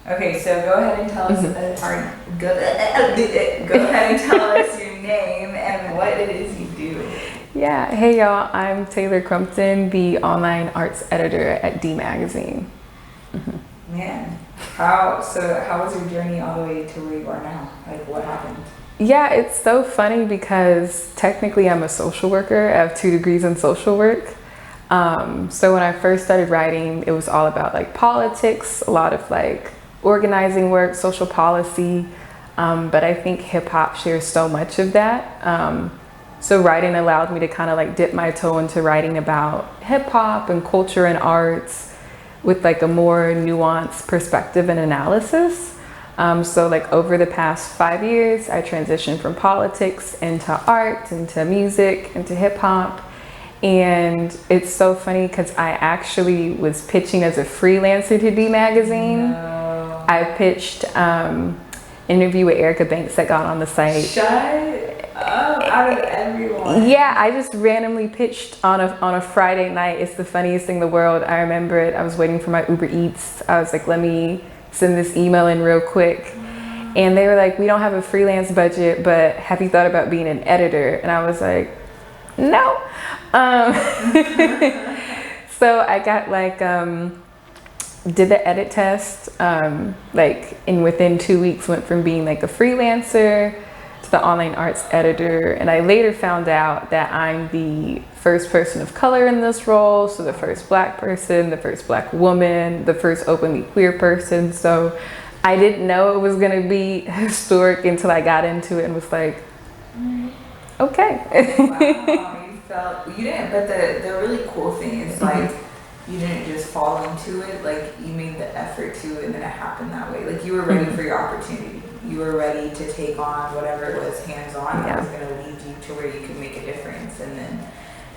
Okay, so go ahead and tell us, go ahead and tell us your name and what it is you do. Yeah, hey y'all, I'm Taylorrrrr Crumpton, the online arts editor at D Magazine. Man, how was your journey all the way to where you are now? Like, what happened? Yeah, it's so funny because technically I'm a social worker. I have 2 degrees in social work. So when I first started writing, it was all about like politics, a lot of like organizing work, social policy. But I think hip hop shares so much of that. So writing allowed me to kind of like dip my toe into writing about hip hop and culture and arts with like a more nuanced perspective and analysis. So like over the past 5 years, I transitioned from politics into art, into music, into hip hop. And it's so funny because I actually was pitching as a freelancer to D Magazine. No. I pitched interview with Erica Banks that got on the site. Shut up, out of everyone. Yeah, I just randomly pitched on a Friday night. It's the funniest thing in the world. I remember it. I was waiting for my Uber Eats. I was like, let me send this email in real quick. And they were like, we don't have a freelance budget, but have you thought about being an editor? And I was like, no. So I got like, did the edit test, like within 2 weeks went from being like a freelancer to the online arts editor. And I later found out that I'm the first person of color in this role. So the first Black person, the first Black woman, the first openly queer person. So I didn't know it was gonna be historic until I got into it and was like, okay. Wow, you didn't, but the really cool thing is like, you didn't just fall into it, like you made the effort to, and then it happened that way. Like you were ready for your opportunity. You were ready to take on whatever it was hands-on that was gonna lead you to where you could make a difference, and then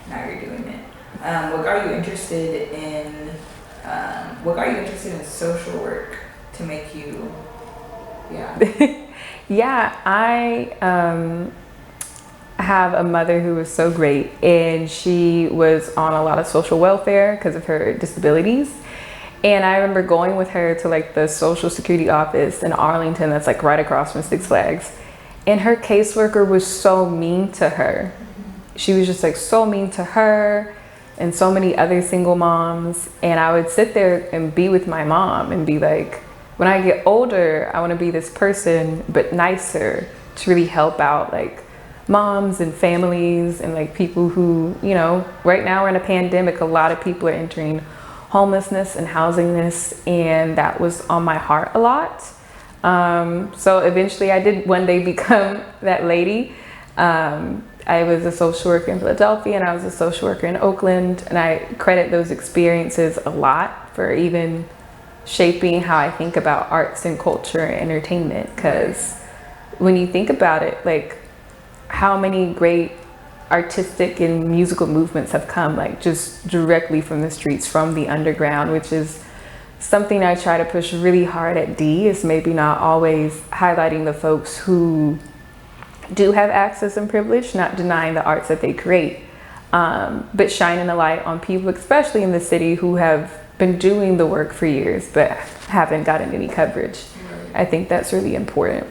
now you're doing it. What got you interested in social work to make you, Yeah, I have a mother who was so great, and she was on a lot of social welfare because of her disabilities. And I remember going with her to like the social security office in Arlington that's like right across from Six Flags. And her caseworker was so mean to her. She was just like so mean to her and so many other single moms. And I would sit there and be with my mom and be like, when I get older, I want to be this person, but nicer, to really help out like moms and families and like people who, you know, right now we're in a pandemic, a lot of people are entering homelessness and housingness, and that was on my heart a lot. So eventually I did one day become that lady. I was a social worker in Philadelphia and I was a social worker in Oakland, and I credit those experiences a lot for even shaping how I think about arts and culture and entertainment. Because when you think about it, like how many great artistic and musical movements have come like just directly from the streets, from the underground, which is something I try to push really hard at D, is maybe not always highlighting the folks who do have access and privilege, not denying the arts that they create, but shining a light on people, especially in the city, who have been doing the work for years but haven't gotten any coverage. I think that's really important.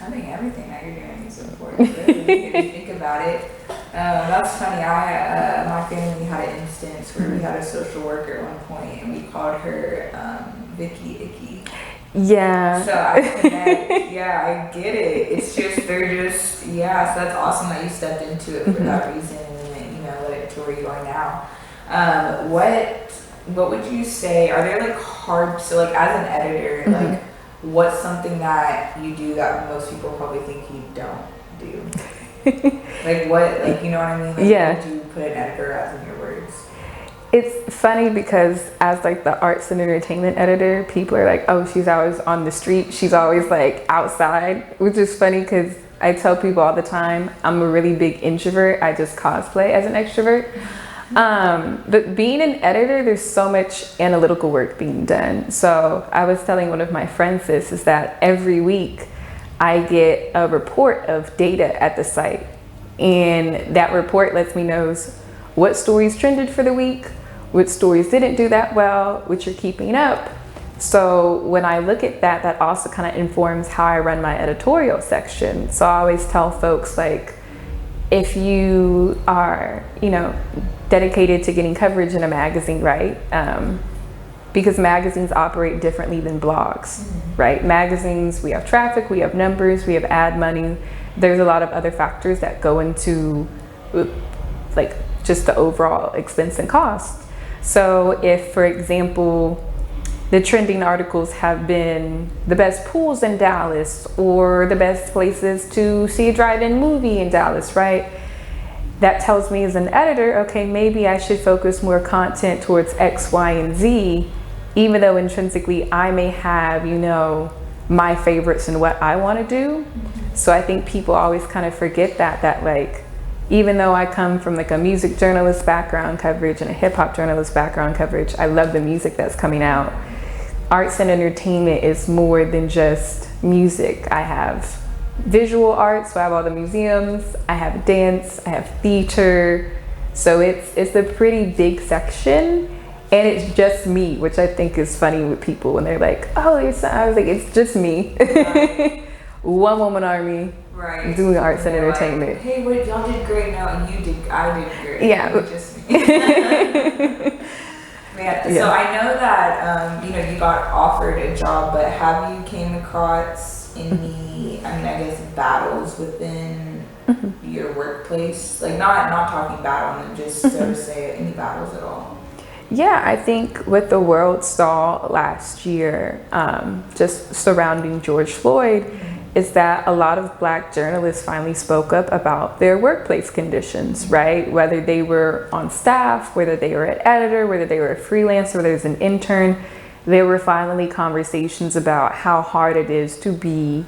I think everything that you're doing is important, really, if you think about it. That's funny. My family had an instance where we had a social worker at one point, and we called her Vicky Icky. Yeah. So I connect. Yeah, I get it. It's just, they're just, yeah. So that's awesome that you stepped into it for that reason, and then, you know, led it to where you are now. What would you say? Are there like hard? So like as an editor, like what's something that you do that most people probably think you don't do? Like what? Like, you know what I mean? Like, yeah. What would you put an editor as in your words? It's funny because as like the arts and entertainment editor, people are like, oh, she's always on the street. She's always like outside, which is funny because I tell people all the time, I'm a really big introvert. I just cosplay as an extrovert. But being an editor, there's so much analytical work being done. So I was telling one of my friends this, is that every week I get a report of data at the site. And that report lets me know what stories trended for the week, what stories didn't do that well, which you're keeping up, So when I look at that, that also kind of informs how I run my editorial section. So I always tell folks, like, if you are, you know, dedicated to getting coverage in a magazine, right? Because magazines operate differently than blogs, right? Magazines, we have traffic, we have numbers, we have ad money. There's a lot of other factors that go into like just the overall expense and cost. So if, for example, the trending articles have been the best pools in Dallas or the best places to see a drive-in movie in Dallas, right? That tells me as an editor, okay, maybe I should focus more content towards X, Y, and Z, even though intrinsically I may have, you know, my favorites and what I want to do. So I think people always kind of forget that like, even though I come from like a music journalist background coverage and a hip hop journalist background coverage, I love the music that's coming out. Arts and entertainment is more than just music. I have visual arts, so I have all the museums, I have dance, I have theater. So it's a pretty big section, and it's just me, which I think is funny with people when they're like, oh, I was like, it's just me. One woman army, right, doing arts and entertainment. Like, hey, wait, y'all did great now, and I did great. Yeah. It was just me. Yeah. So I know that you know, you got offered a job, but have you came across any, I mean, I guess battles within your workplace? Like not talking battle, and just so to say, any battles at all? Yeah, I think with the world stall last year, just surrounding George Floyd, is that a lot of Black journalists finally spoke up about their workplace conditions, right? Whether they were on staff, whether they were an editor, whether they were a freelancer, whether it was an intern, there were finally conversations about how hard it is to be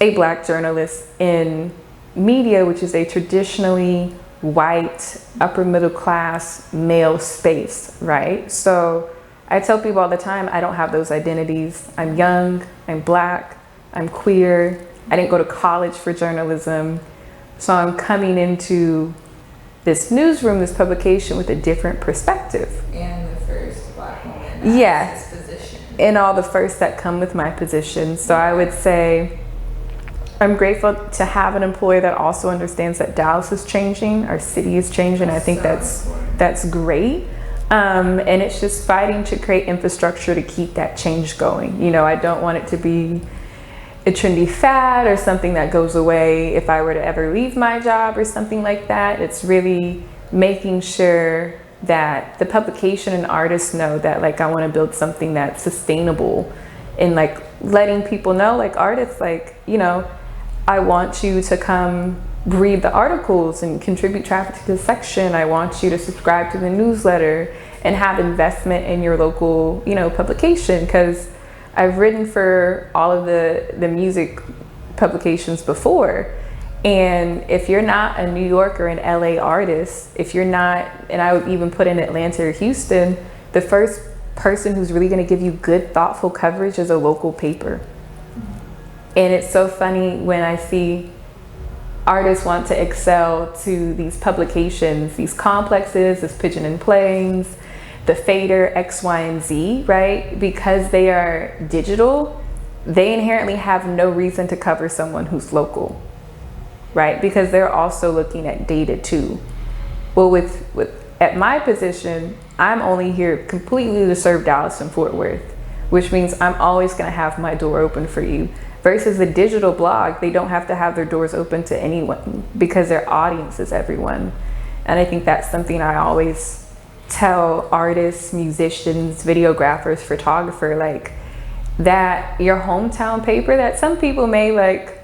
a Black journalist in media, which is a traditionally white, upper middle class, male space, right? So I tell people all the time, I don't have those identities. I'm young, I'm Black, I'm queer, I didn't go to college for journalism. So I'm coming into this newsroom, this publication with a different perspective. And the first Black woman in this position. And all the firsts that come with my position. So I would say I'm grateful to have an employer that also understands that Dallas is changing, our city is changing. I think that's great. And it's just fighting to create infrastructure to keep that change going. You know, I don't want it to be a trendy fad or something that goes away if I were to ever leave my job or something like that. It's really making sure that the publication and artists know that, like, I want to build something that's sustainable, and like letting people know, like artists, like, you know, I want you to come read the articles and contribute traffic to the section. I want you to subscribe to the newsletter and have investment in your local, you know, publication, because I've written for all of the music publications before. And if you're not a New York or an LA artist, if you're not, and I would even put in Atlanta or Houston, the first person who's really going to give you good, thoughtful coverage is a local paper. And it's so funny when I see artists want to excel to these publications, these complexes, this Pigeon and Plains, the Fader, X, Y, and Z, right? Because they are digital, they inherently have no reason to cover someone who's local, right? Because they're also looking at data too. Well, at my position, I'm only here completely to serve Dallas and Fort Worth, which means I'm always gonna have my door open for you. Versus a digital blog, they don't have to have their doors open to anyone because their audience is everyone. And I think that's something I always tell artists, musicians, videographers, photographer, like that your hometown paper that some people may like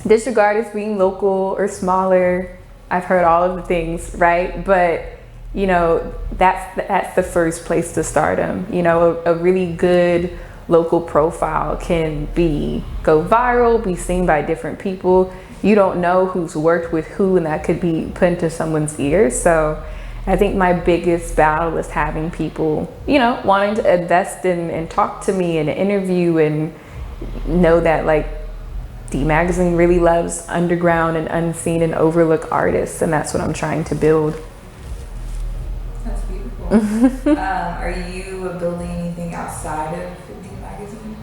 disregard as being local or smaller. I've heard all of the things, right? But you know, that's the first place to start them. You know, a really good local profile can go viral, be seen by different people. You don't know who's worked with who, and that could be put into someone's ears. So I think my biggest battle is having people, you know, wanting to invest in and talk to me and interview and know that like D Magazine really loves underground and unseen and overlooked artists, and that's what I'm trying to build. That's beautiful. Are you building anything outside of the magazine?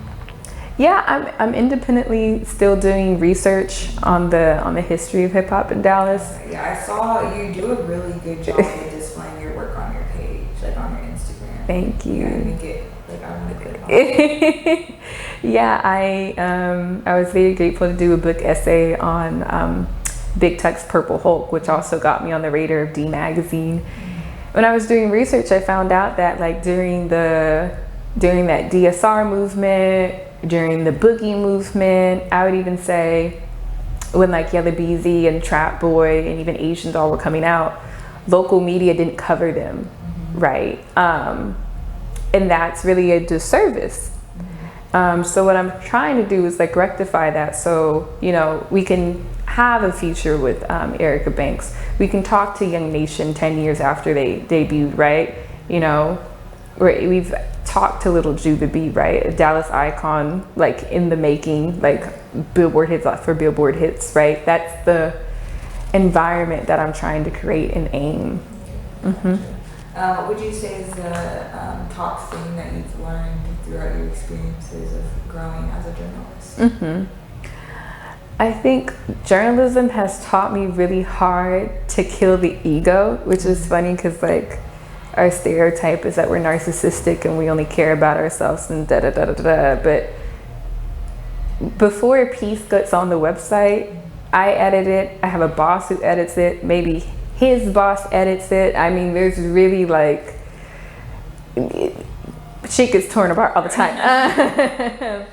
Yeah, I'm independently still doing research on the history of hip hop in Dallas. Okay, yeah, I saw you do a really good job of displaying your work on your page, like on your Instagram. Thank you. Yeah, I think it, like, I want to click on it. Yeah, I was very grateful to do a book essay on Big Tuck's Purple Hulk, which also got me on the radar of D Magazine. When I was doing research, I found out that like during that DSR movement, during the boogie movement, I would even say when like Yella Beezy and Trap Boy and even Asian Doll were coming out, local media didn't cover them, right? And that's really a disservice. So what I'm trying to do is like rectify that, so you know we can have a feature with Erica Banks. We can talk to Young Nation 10 years after they debuted, right? You know, we've talked to Little Ju the Beat, right? A Dallas icon, like in the making, like Billboard hits for Billboard hits, right? That's the environment that I'm trying to create and aim. What would you say is the top thing that you've learned throughout your experiences of growing as a journalist? I think journalism has taught me really hard to kill the ego, which is funny because like our stereotype is that we're narcissistic and we only care about ourselves and da da da da da. But before a piece gets on the website, I edit it. I have a boss who edits it. Maybe his boss edits it. I mean, there's really like shit gets torn apart all the time.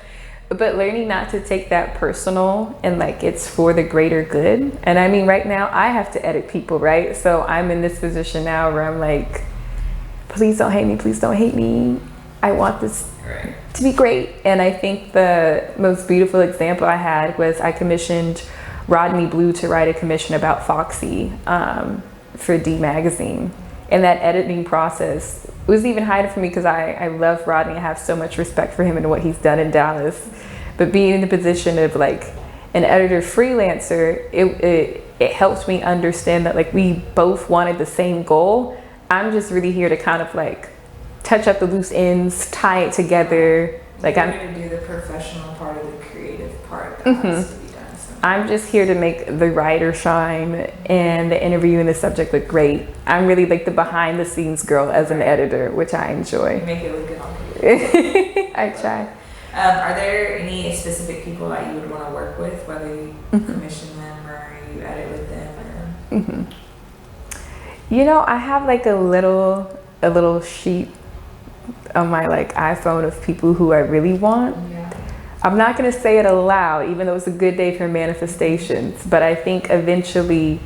But learning not to take that personal and like it's for the greater good. And I mean, right now I have to edit people, right? So I'm in this position now where I'm like, please don't hate me, please don't hate me. I want this to be great. And I think the most beautiful example I had was I commissioned Rodney Blue to write a commission about Foxy for D Magazine. And that editing process was even harder for me because I love Rodney. I have so much respect for him and what he's done in Dallas. But being in the position of like an editor freelancer, it helped me understand that like we both wanted the same goal. I'm just really here to kind of like touch up the loose ends, tie it together. Like I'm going to do the professional part of the creative part that has to be done. So. I'm just here to make the writer shine and the interview and the subject look great. I'm really like the behind the scenes girl as an editor, which I enjoy. You make it look good on paper. I try. Are there any specific people that you would want to work with, whether you commission them or you edit with them? Or? You know, I have like a little sheet on my like iPhone of people who I really want. Yeah. I'm not going to say it aloud, even though it's a good day for manifestations, but I think eventually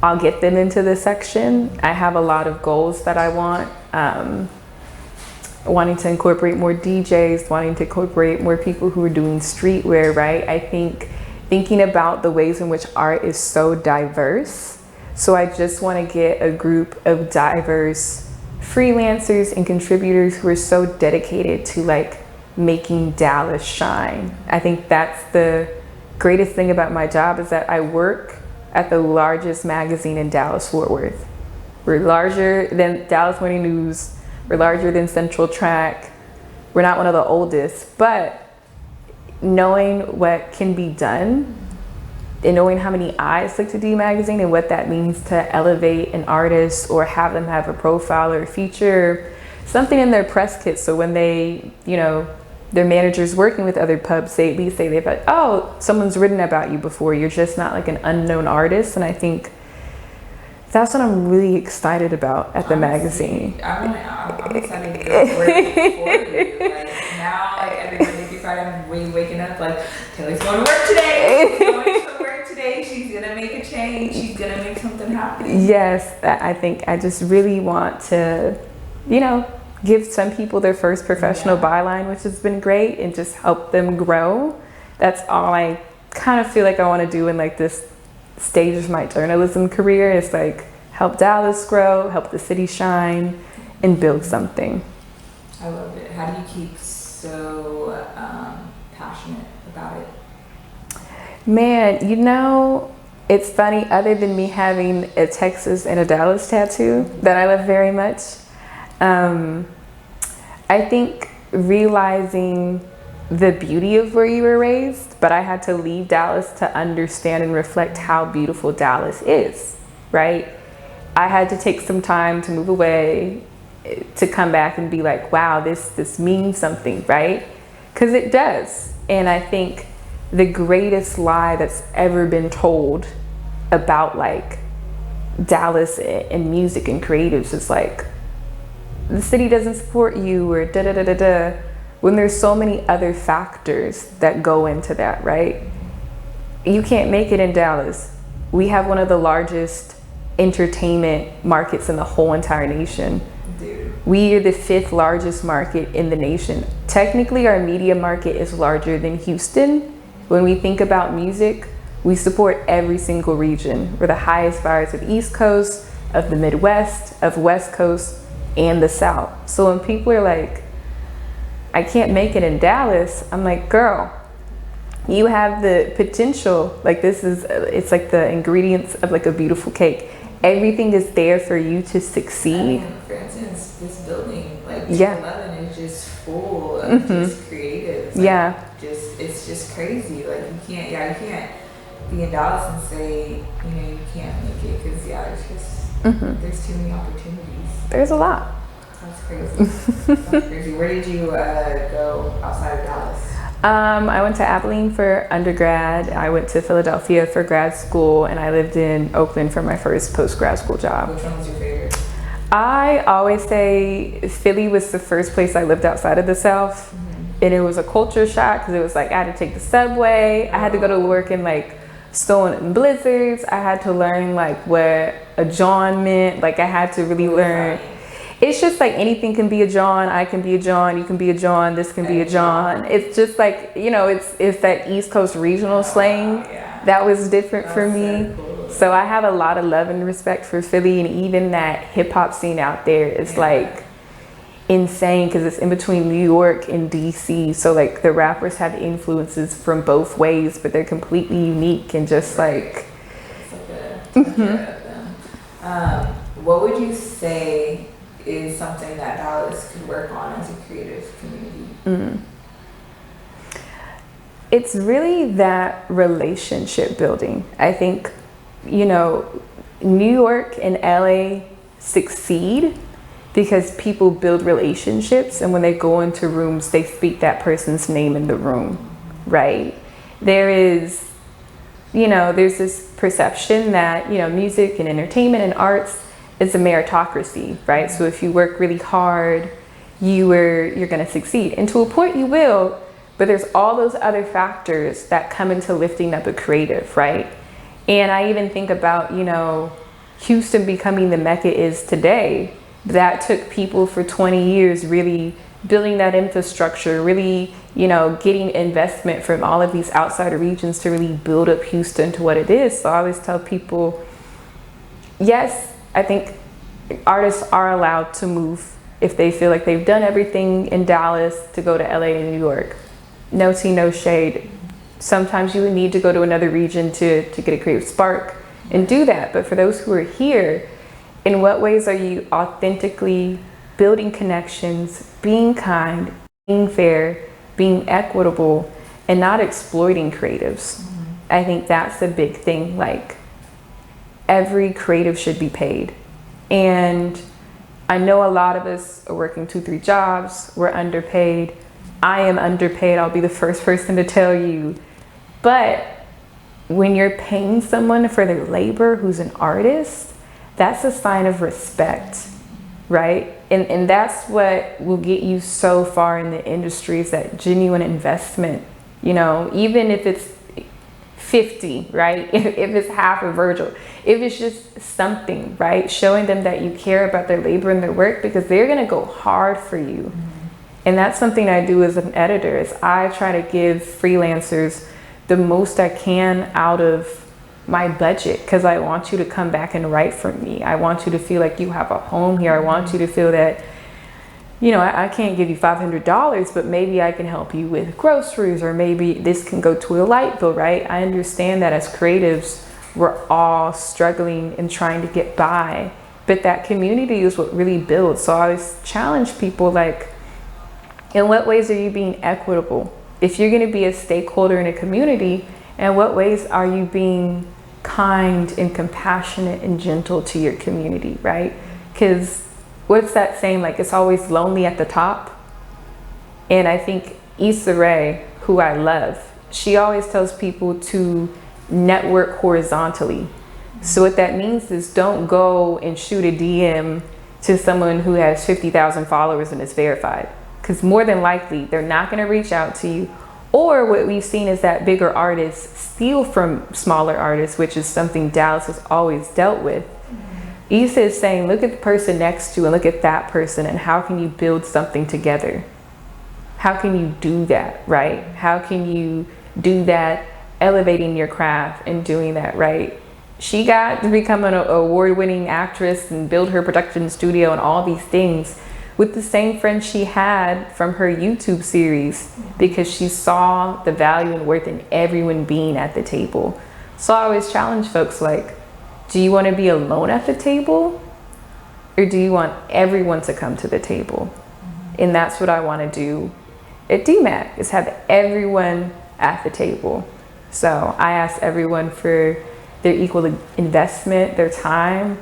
I'll get them into this section. I have a lot of goals that I want. Wanting to incorporate more DJs, wanting to incorporate more people who are doing streetwear, right? I think thinking about the ways in which art is so diverse. So I just want to get a group of diverse freelancers and contributors who are so dedicated to like making Dallas shine. I think that's the greatest thing about my job is that I work at the largest magazine in Dallas-Fort Worth. We're larger than Dallas Morning News. We're larger than Central Track. We're not one of the oldest, but knowing what can be done and knowing how many eyes look to D Magazine and what that means to elevate an artist or have them have a profile or a feature, something in their press kit. So when they, you know, their managers working with other pubs, they at least say they've like, oh, someone's written about you before. You're just not like an unknown artist. And I think that's what I'm really excited about at the magazine. I'm excited to go work for you. Like now, like every Monday through Friday, I'm really waking up like, Taylor's going to work today. She's going to work today. She's gonna make a change. She's gonna make something happen. Yes, I think I just really want to, you know, give some people their first professional byline, which has been great, and just help them grow. That's all I kind of feel like I want to do in like this stage of my journalism career. Is like help Dallas grow, help the city shine, and build something. I love it. How do you keep so passionate about it? Man, you know, it's funny, other than me having a Texas and a Dallas tattoo that I love very much, I think realizing the beauty of where you were raised, but I had to leave Dallas to understand and reflect how beautiful Dallas is, right? I had to take some time to move away, to come back and be like, wow, this means something, right? Because it does. And I think the greatest lie that's ever been told about like Dallas and music and creatives is like, the city doesn't support you, or da da da da da, when there's so many other factors that go into that, right? You can't make it in Dallas. We have one of the largest entertainment markets in the whole entire nation. Dude. We are the 5th largest market in the nation. Technically, our media market is larger than Houston. When we think about music, we support every single region. We're the highest buyers of East Coast, of the Midwest, of West Coast, and the South. So when people are like, I can't make it in Dallas, I'm like, girl, you have the potential. Like it's like the ingredients of like a beautiful cake. Everything is there for you to succeed. I mean, for instance, this building, like 211 is just full of just creatives. Like, it's just crazy. Like you can't be in Dallas and say, you can't make it, because it's just, there's too many opportunities. There's a lot. That's crazy. That's crazy. Where did you go outside of Dallas? I went to Abilene for undergrad. I went to Philadelphia for grad school, and I lived in Oakland for my first post-grad school job. Which one was your favorite? I always say Philly was the first place I lived outside of the South. And it was a culture shock, because it was like I had to take the subway. I had to go to work in like snowing and blizzards. I had to learn like what a John meant. Like I had to really learn. It's just like anything can be a John. I can be a John. You can be a John. This can be a John. It's just like, it's that East Coast regional slang that was different for me. So I have a lot of love and respect for Philly, and even that hip hop scene out there is like insane, because it's in between New York and DC. So like the rappers have influences from both ways, but they're completely unique and just like. It's like what would you say is something that Dallas could work on as a creative community? It's really that relationship building. I think, New York and LA succeed because people build relationships, and when they go into rooms, they speak that person's name in the room, right? There's this perception that, music and entertainment and arts is a meritocracy, right? So if you work really hard, you're gonna succeed. And to a point you will, but there's all those other factors that come into lifting up a creative, right? And I even think about, Houston becoming the Mecca is today. That took people for 20 years really building that infrastructure, really, getting investment from all of these outsider regions to really build up Houston to what it is. So I always tell people, yes, I think artists are allowed to move if they feel like they've done everything in Dallas to go to LA and New York. No tea, no shade. Sometimes you would need to go to another region to get a creative spark and do that. But for those who are here, in what ways are you authentically building connections, being kind, being fair, being equitable, and not exploiting creatives? I think that's a big thing. Like, every creative should be paid. And I know a lot of us are working 2-3 jobs. We're underpaid. I am underpaid. I'll be the first person to tell you. But when you're paying someone for their labor who's an artist, that's a sign of respect, right? And that's what will get you so far in the industry, is that genuine investment. Even if it's 50, right? If it's half of Virgil, if it's just something, right? Showing them that you care about their labor and their work, because they're gonna go hard for you. And that's something I do as an editor, is I try to give freelancers the most I can out of my budget, because I want you to come back and write for me. I want you to feel like you have a home here. I want you to feel that, I can't give you $500, but maybe I can help you with groceries, or maybe this can go to a light bill, right? I understand that as creatives, we're all struggling and trying to get by, but that community is what really builds. So I always challenge people, like, In what ways are you being equitable? If you're going to be a stakeholder in a community, in what ways are you being kind and compassionate and gentle to your community, right? Because what's that saying? Like, it's always lonely at the top. And I think Issa Rae, who I love, she always tells people to network horizontally. So what that means is don't go and shoot a DM to someone who has 50,000 followers and is verified, because more than likely they're not going to reach out to you. Or what we've seen is that bigger artists steal from smaller artists, which is something Dallas has always dealt with. Issa is saying, look at the person next to you and look at that person, and how can you build something together? How can you do that, right? How can you do that, elevating your craft and doing that, right? She got to become an award-winning actress and build her production studio and all these things with the same friends she had from her YouTube series, because she saw the value and worth in everyone being at the table. So I always challenge folks, like, do you want to be alone at the table, or do you want everyone to come to the table? And that's what I want to do at DMAG, is have everyone at the table. So I ask everyone for their equal investment, their time.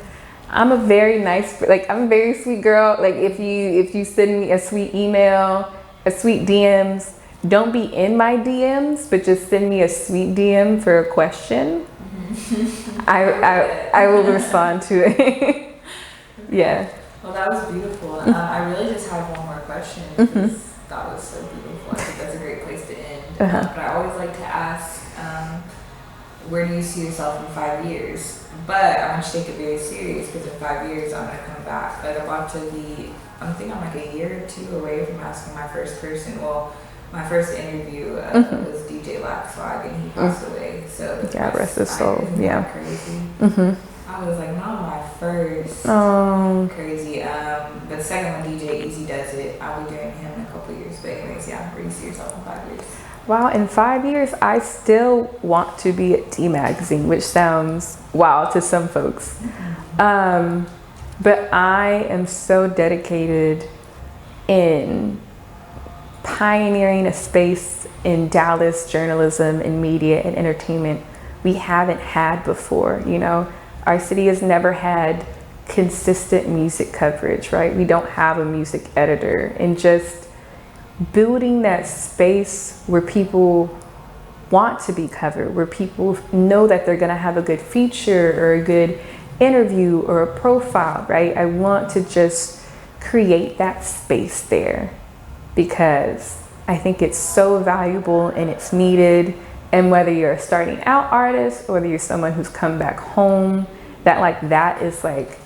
I'm a very nice, like, I'm a very sweet girl. Like, if you send me a sweet email, a sweet DMs, don't be in my DMs, but just send me a sweet DM for a question. I will respond to it. Yeah. Well, that was beautiful. I really just have one more question, because that was so beautiful. I think that's a great place to end. But I always like to ask, where do you see yourself in 5 years? But I want you to take it very serious, because in 5 years I'm going to come back. Like, I think I'm like a year or two away from asking my first person. Well, my first interview was DJ Laxwag, and he passed away. So God rest his soul. Yeah. Crazy. I was like, not my first. Oh. Crazy. But the second one, DJ Easy Does It, I'll be doing him in a couple years. But anyways, yeah, where do you see yourself in 5 years? Wow, in 5 years, I still want to be at D Magazine, which sounds wild to some folks. But I am so dedicated in pioneering a space in Dallas journalism and media and entertainment we haven't had before. You know, our city has never had consistent music coverage, right? We don't have a music editor, and just building that space where people want to be covered, where people know that they're gonna have a good feature or a good interview or a profile, right? I want to just create that space there, because I think it's so valuable and it's needed. And whether you're a starting out artist or whether you're someone who's come back home, that is like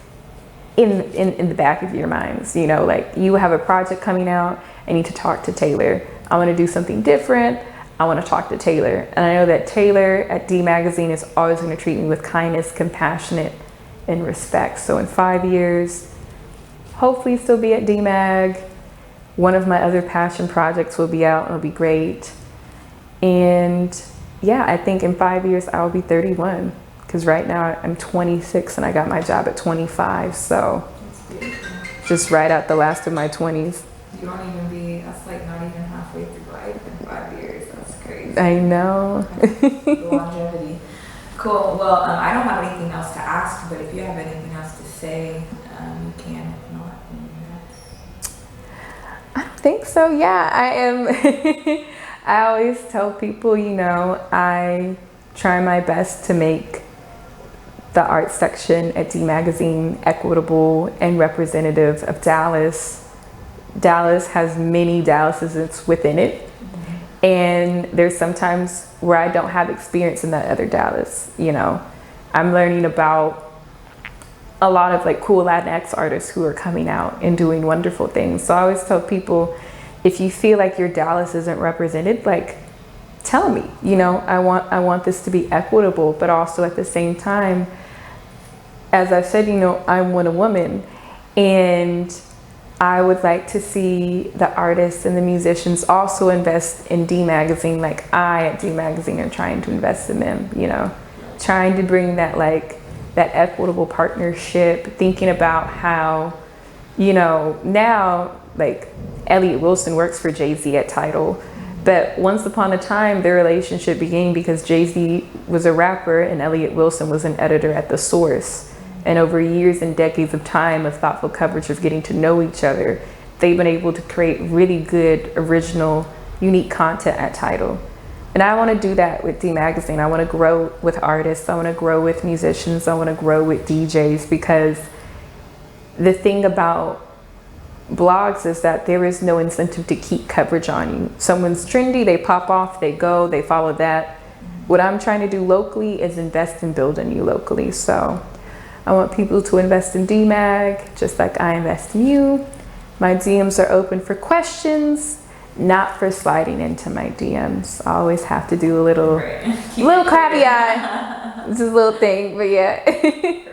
in the back of your minds, you know, like, you have a project coming out, I need to talk to Taylor. I want to do something different. I want to talk to Taylor. And I know that Taylor at D Magazine is always going to treat me with kindness, compassionate, and respect. So in 5 years, hopefully still be at D Mag. One of my other passion projects will be out. It'll be great. And yeah, I think in 5 years I'll be 31, because right now I'm 26 and I got my job at 25. So just right out the last of my 20s. You don't even be, that's like not even halfway through life in 5 years. That's crazy. I know. The longevity. Cool. Well, I don't have anything else to ask, but if you have anything else to say, you can. If not, I don't think so. Yeah, I am. I always tell people, you know, I try my best to make the art section at D Magazine equitable and representative of Dallas. Dallas has many Dallases within it. And there's sometimes where I don't have experience in that other Dallas, you know. I'm learning about a lot of like cool Latinx artists who are coming out and doing wonderful things. So I always tell people, if you feel like your Dallas isn't represented, like, tell me, you know, I want this to be equitable, but also at the same time, as I've said, you know, I'm a woman, and I would like to see the artists and the musicians also invest in D Magazine, like I at D Magazine are trying to invest in them, you know, trying to bring that, like, that equitable partnership, thinking about how, you know, now like Elliott Wilson works for Jay-Z at Tidal. But once upon a time, their relationship began because Jay-Z was a rapper and Elliott Wilson was an editor at The Source. And over years and decades of time of thoughtful coverage of getting to know each other, they've been able to create really good, original, unique content at Tidal. And I want to do that with D Magazine. I want to grow with artists. I want to grow with musicians. I want to grow with DJs, because the thing about blogs is that there is no incentive to keep coverage on you. Someone's trendy, they pop off, they go, they follow that. What I'm trying to do locally is invest in building you locally. So I want people to invest in DMag, just like I invest in you. My DMs are open for questions, not for sliding into my DMs. I always have to do a little caveat. This is a little thing, but yeah.